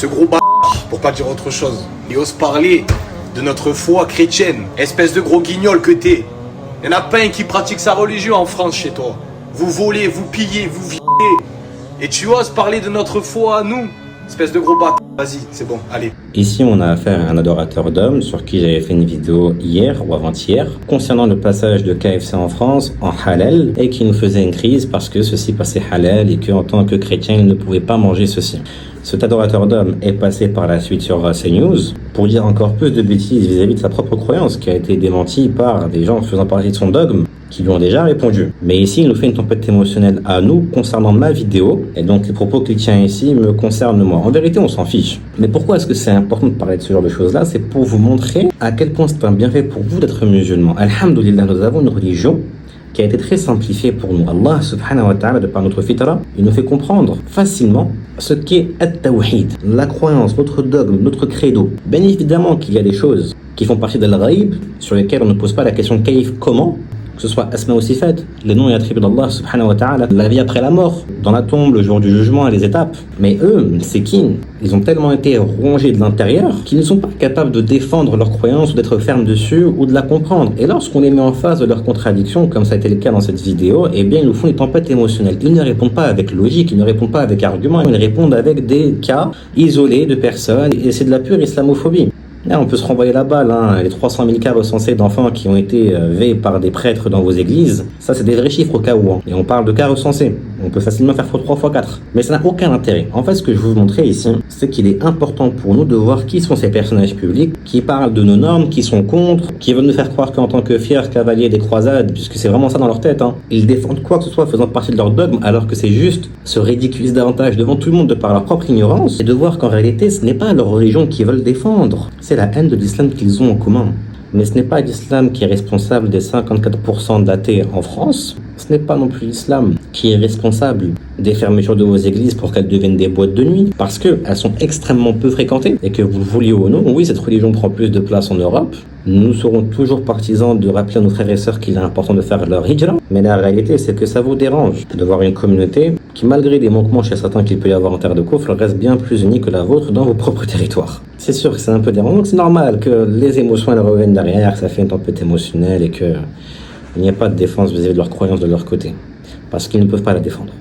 Ce gros pour pas dire autre chose. Il ose parler de notre foi chrétienne. Espèce de gros guignol que t'es. Il n'y en a pas un qui pratique sa religion en France chez toi. Vous volez, vous pillez, vous violez. Et tu oses parler de notre foi à nous. Espèce de gros Vas-y, c'est bon, allez. Ici, on a affaire à un adorateur d'hommes sur qui j'avais fait une vidéo hier ou avant-hier concernant le passage de KFC en France en halal et qui nous faisait une crise parce que ceci passait halal et qu'en tant que chrétien, il ne pouvait pas manger ceci. Cet adorateur d'hommes est passé par la suite sur CNews pour dire encore plus de bêtises vis-à-vis de sa propre croyance qui a été démentie par des gens faisant partie de son dogme qui lui ont déjà répondu. Mais ici, il nous fait une tempête émotionnelle à nous concernant ma vidéo et donc les propos qu'il tient ici me concernent moi. En vérité, on s'en fiche. Mais pourquoi est-ce que c'est important de parler de ce genre de choses-là? C'est pour vous montrer à quel point c'est un bienfait pour vous d'être musulman. Alhamdulillah, nous avons une religion qui a été très simplifiée pour nous. Allah subhanahu wa ta'ala, de par notre fitra, il nous fait comprendre facilement ce qu'est at-tawhid, la croyance, notre dogme, notre credo. Bien évidemment qu'il y a des choses qui font partie de l'ghaib, sur lesquelles on ne pose pas la question kaif, comment, que ce soit asma ou sifat, les noms et attributs d'Allah subhanahu wa ta'ala, la vie après la mort, dans la tombe, le jour du jugement et les étapes. Mais eux, c'est qui? Ils ont tellement été rongés de l'intérieur qu'ils ne sont pas capables de défendre leur croyance ou d'être fermes dessus ou de la comprendre. Et lorsqu'on les met en face de leurs contradictions, comme ça a été le cas dans cette vidéo, eh bien ils nous font des tempêtes émotionnelles. Ils ne répondent pas avec logique, ils ne répondent pas avec argument, ils répondent avec des cas isolés de personnes et c'est de la pure islamophobie. Là, on peut se renvoyer la balle, les 300 000 cas recensés d'enfants qui ont été vus par des prêtres dans vos églises, ça c'est des vrais chiffres au cas où. Et on parle de cas recensés. On peut facilement faire x3 x4. Mais ça n'a aucun intérêt. En fait, ce que je veux vous montrer ici, c'est qu'il est important pour nous de voir qui sont ces personnages publics qui parlent de nos normes, qui sont contre, qui veulent nous faire croire qu'en tant que fiers cavaliers des croisades, puisque c'est vraiment ça dans leur tête, ils défendent quoi que ce soit faisant partie de leur dogme, alors que c'est juste se ridiculiser davantage devant tout le monde de par leur propre ignorance, et de voir qu'en réalité, ce n'est pas leur religion qu'ils veulent défendre. C'est la haine de l'islam qu'ils ont en commun. Mais ce n'est pas l'islam qui est responsable des 54% d'athées en France. Ce n'est pas non plus l'islam qui est responsable des fermetures de vos églises pour qu'elles deviennent des boîtes de nuit, parce qu'elles sont extrêmement peu fréquentées et que vous le vouliez ou non, oui, cette religion prend plus de place en Europe. Nous serons toujours partisans de rappeler à nos frères et sœurs qu'il est important de faire leur hijra, mais la réalité c'est que ça vous dérange de voir une communauté qui, malgré des manquements chez certains qu'il peut y avoir en terre de coffre, reste bien plus unie que la vôtre dans vos propres territoires. C'est sûr que c'est un peu dérangeant, donc c'est normal que les émotions elles reviennent derrière, que ça fait une tempête émotionnelle et qu'il n'y a pas de défense vis-à-vis de leur croyance de leur côté, parce qu'ils ne peuvent pas la défendre.